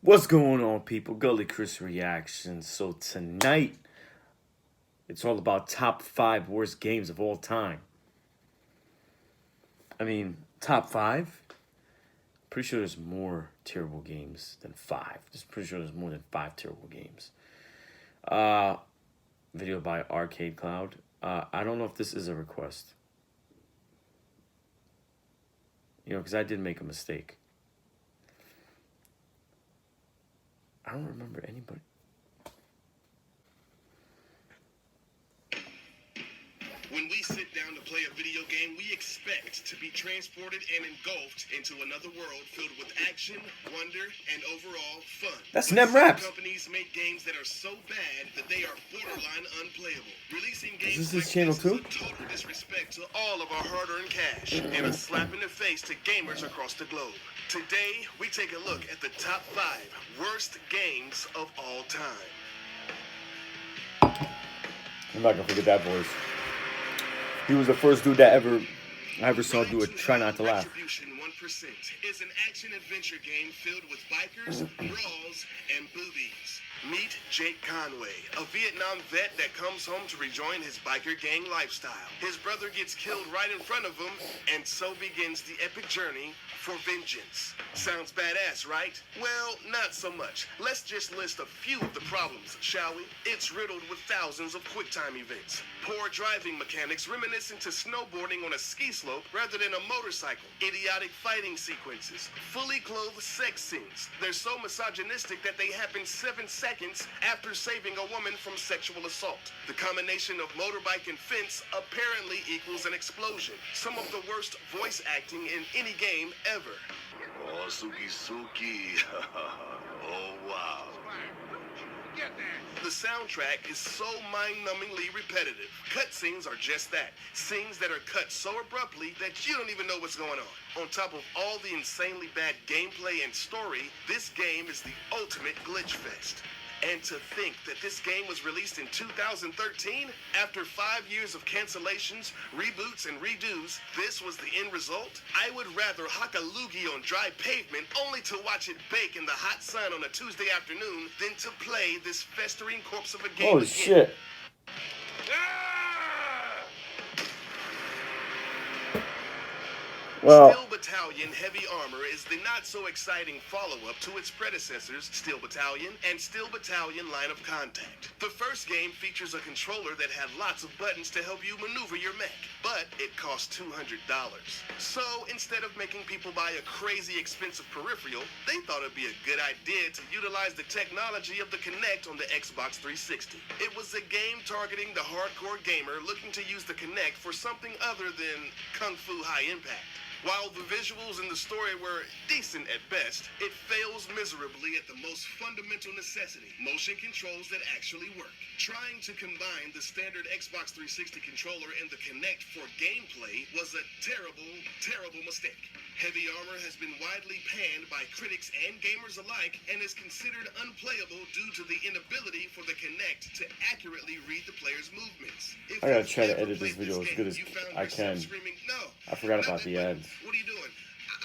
What's going on, people? Gully Chris Reaction. So tonight, it's all about top 5 worst games of all time. I mean, top 5? Pretty sure there's more terrible games than 5. Just pretty sure there's more than 5 terrible games. Video by Arcade Cloud. I don't know if this is a request. Because I did make a mistake. I don't remember anybody. When we sit down to play a video game, we expect to be transported and engulfed into another world filled with action, wonder, and overall fun. That's But Nem Raps. some companies make games that are so bad that they are borderline unplayable. Releasing games Is this like his channel this too? is a total disrespect to all of our hard-earned cash and a slap in the face to gamers across the globe. Today, we take a look at the top 5 worst games of all time. I'm not gonna forget that voice. He was the first dude that I ever saw do it. Try not to laugh. Retribution 1% is an action-adventure game filled with bikers, brawls, and boobies. Meet Jake Conway, a Vietnam vet that comes home to rejoin his biker gang lifestyle. His brother gets killed right in front of him, and so begins the epic journey for vengeance. Sounds badass, right? Well, not so much. Let's just list a few of the problems, shall we? It's riddled with thousands of QuickTime events. Poor driving mechanics reminiscent to snowboarding on a ski slope rather than a motorcycle. Idiotic fighting sequences. Fully clothed sex scenes. They're so misogynistic that they happen 7 seconds after saving a woman from sexual assault. The combination of motorbike and fence apparently equals an explosion. Some of the worst voice acting in any game ever. Oh, Suki Suki. Oh, wow. The soundtrack is so mind-numbingly repetitive. Cutscenes are just that. Scenes that are cut so abruptly that you don't even know what's going on. On top of all the insanely bad gameplay and story, this game is the ultimate glitch fest. And to think that this game was released in 2013, after 5 years of cancellations, reboots, and redos, this was the end result? I would rather hock a loogie on dry pavement only to watch it bake in the hot sun on a Tuesday afternoon than to play this festering corpse of a game Holy again. shit. Well, Steel Battalion Heavy Armor is the not-so-exciting follow-up to its predecessors, Steel Battalion and Steel Battalion Line of Contact. The first game features a controller that had lots of buttons to help you maneuver your mech, but it cost $200. So, instead of making people buy a crazy expensive peripheral, they thought it'd be a good idea to utilize the technology of the Kinect on the Xbox 360. It was a game targeting the hardcore gamer looking to use the Kinect for something other than Kung Fu High Impact. While the visuals and the story were decent at best, it fails miserably at the most fundamental necessity, motion controls that actually work. Trying to combine the standard Xbox 360 controller and the Kinect for gameplay was a terrible, terrible mistake. Heavy Armor has been widely panned by critics and gamers alike and is considered unplayable due to the inability for the Kinect to accurately read the player's movements. If I gotta you've try to ever edit this played video as game, good as you found I yourself can. screaming, "No, I forgot not about that the button. ads. What are you doing?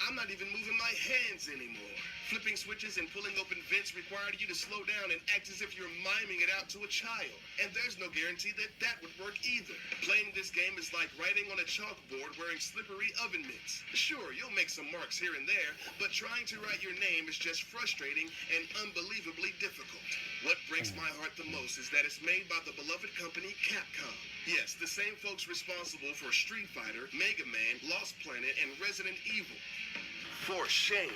I'm not even moving my hands anymore." Flipping switches and pulling open vents required you to slow down and act as if you're miming it out to a child. And there's no guarantee that that would work either. Playing this game is like writing on a chalkboard wearing slippery oven mitts. Sure, you'll make some marks here and there, but trying to write your name is just frustrating and unbelievably difficult. What breaks my heart the most is that it's made by the beloved company Capcom. Yes, the same folks responsible for Street Fighter, Mega Man, Lost Planet, and Resident Evil. For shame.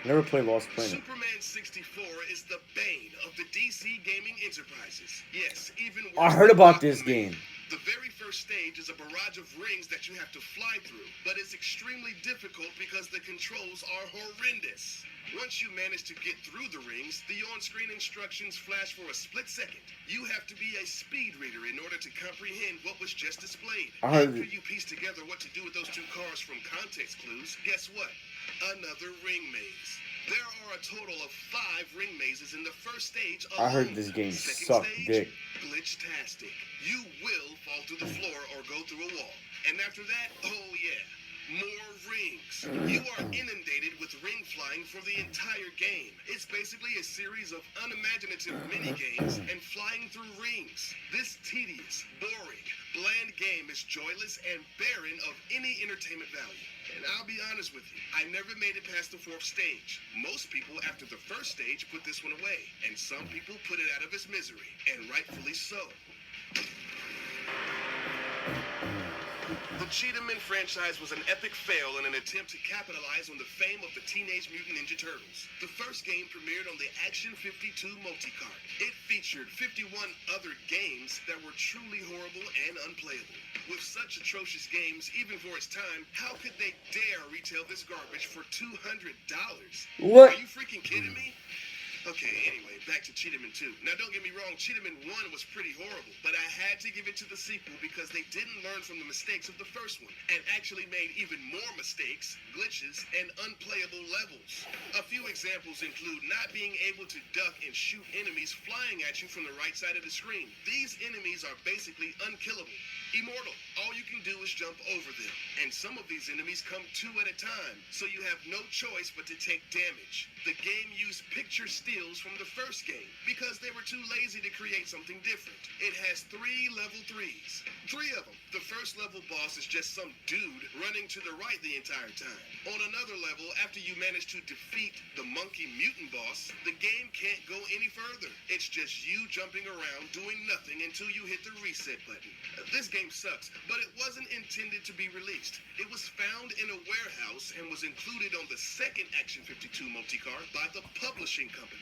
Never played Lost Planet. Superman 64 is the bane of the DC gaming enterprises. Yes, even worse I heard than about this Aquaman. game. The very first stage is a barrage of rings that you have to fly through, but it's extremely difficult because the controls are horrendous. Once you manage to get through the rings, the on-screen instructions flash for a split second. You have to be a speed reader in order to comprehend what was just displayed. After you piece together what to do with those 2 cars from context clues, guess what? Another ring maze. There are a total of 5 ring mazes in the first stage alone. I heard this game Second sucked stage, dick. Glitch-tastic. You will fall through the floor or go through a wall. And after that, oh yeah, More rings. You are inundated with ring flying for the entire game. It's basically a series of unimaginative mini games and flying through rings. This tedious, boring, bland game is joyless and barren of any entertainment value. And I'll be honest with you, I never made it past the 4th stage. Most people after the 1st stage put this one away, and some people put it out of its misery, and rightfully so. The Cheetah Men franchise was an epic fail in an attempt to capitalize on the fame of the Teenage Mutant Ninja Turtles. The first game premiered on the Action 52 multi-cart. It featured 51 other games that were truly horrible and unplayable. With such atrocious games, even for its time, how could they dare retail this garbage for $200? What? Are you freaking kidding me? Okay, anyway, back to Cheetah Men 2. Now, don't get me wrong, Cheetah Men 1 was pretty horrible, but I had to give it to the sequel because they didn't learn from the mistakes of the first one, and actually made even more mistakes, glitches, and unplayable levels. A few examples include not being able to duck and shoot enemies flying at you from the right side of the screen. These enemies are basically unkillable. Immortal. All you can do is jump over them. And some of these enemies come 2 at a time, so you have no choice but to take damage. The game used picture stills from the first game because they were too lazy to create something different. It has 3 level 3s. 3 of them. The first level boss is just some dude running to the right the entire time. On another level, after you manage to defeat the monkey mutant boss, the game can't go any further. It's just you jumping around doing nothing until you hit the reset button. This game sucks, but it wasn't intended to be released. It was found in a warehouse and was included on the second Action 52 multi-cart by the publishing company.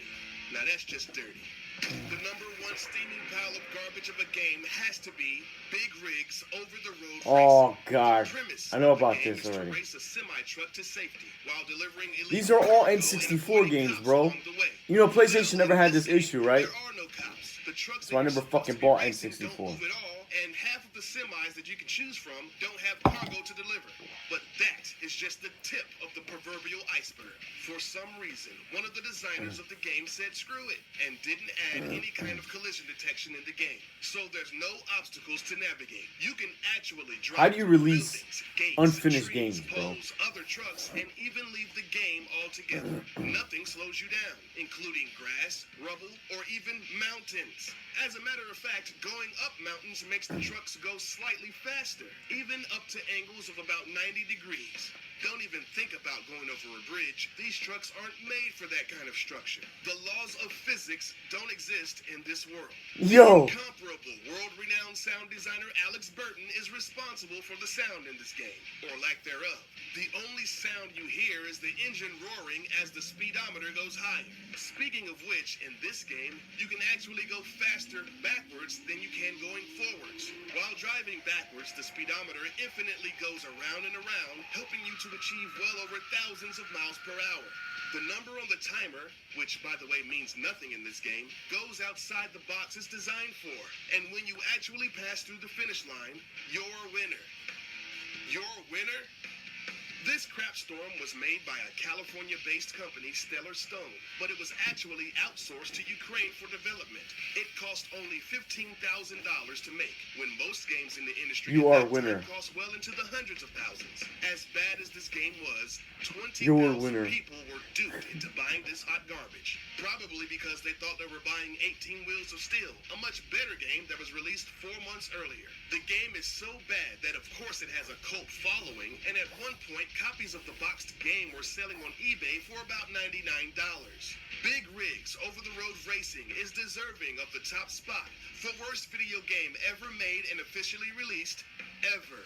Now that's just dirty. The number 1 steaming pile of garbage of a game has to be Big Rigs Over the Road Oh, Racing. God. The premise I know of the about game this is to already. race a semi-truck to safety while delivering illegal These are all cargo N64 and avoiding games, cops bro. along the way. You know, PlayStation Well, never had in this issue, right? There are no cops. The trucks So I that never you're supposed fucking to be bought racing N64. don't move at all, and half of the semis that you can choose from don't have cargo to deliver. But that is just the tip of the proverbial iceberg. For some reason, one of the designers of the game said screw it and didn't add any kind of collision detection in the game. So there's no obstacles to navigate. You can actually drive How do you through release buildings, gates, unfinished trees, games, bro? poles, other trucks, and even leave the game altogether. Nothing slows you down, including grass, rubble, or even mountains. As a matter of fact, going up mountains makes the trucks go slightly faster, even up to angles of about 90 degrees. Don't even think about going over a bridge. These trucks aren't made for that kind of structure. The laws of physics don't exist in this world. Yo. The incomparable, world-renowned sound designer Alex Burton is responsible for the sound in this game, or lack thereof. The only sound you hear is the engine roaring as the speedometer goes higher. Speaking of which, in this game, you can actually go faster backwards than you can going forwards. While driving backwards, the speedometer infinitely goes around and around, helping you to achieve well over thousands of miles per hour. The number on the timer, which by the way means nothing in this game, goes outside the box it's designed for. And when you actually pass through the finish line, you're a winner. You're a winner? This crap storm was made by a California-based company, Stellar Stone, but it was actually outsourced to Ukraine for development. It cost only $15,000 to make, when most games in the industry You are a at that winner. time cost well into the hundreds of thousands. As bad as this game was, You're a 20,000 winner. people were duped into buying this hot garbage. Probably because they thought they were buying 18 Wheels of Steel, a much better game that was released 4 months earlier. The game is so bad that of course it has a cult following, and at one point copies of the boxed game were selling on eBay for about $99. Big Rigs Over the Road Racing is deserving of the top spot for worst video game ever made and officially released ever.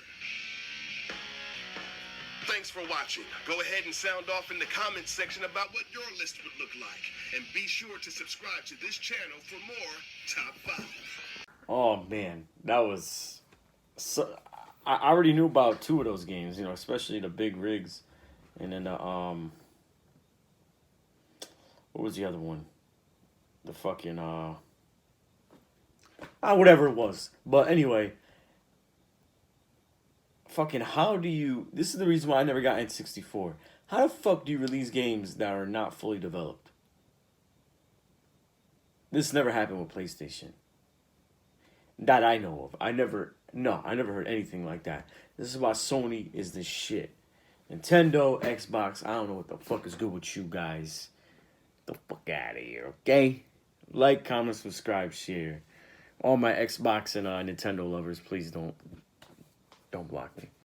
Thanks for watching. Go ahead and sound off in the comments section about what your list would look like. And be sure to subscribe to this channel for more Top 5. Oh man, that was so. I already knew about 2 of those games, you know, especially the Big Rigs, and then the what was the other one? The fucking whatever it was. But anyway, fucking how do you? This is the reason why I never got N64. How the fuck do you release games that are not fully developed? This never happened with PlayStation. That I know of. I never heard anything like that. This is why Sony is the shit. Nintendo, Xbox, I don't know what the fuck is good with you guys. Get the fuck out of here, okay? Like, comment, subscribe, share. All my Xbox and Nintendo lovers, please don't block me.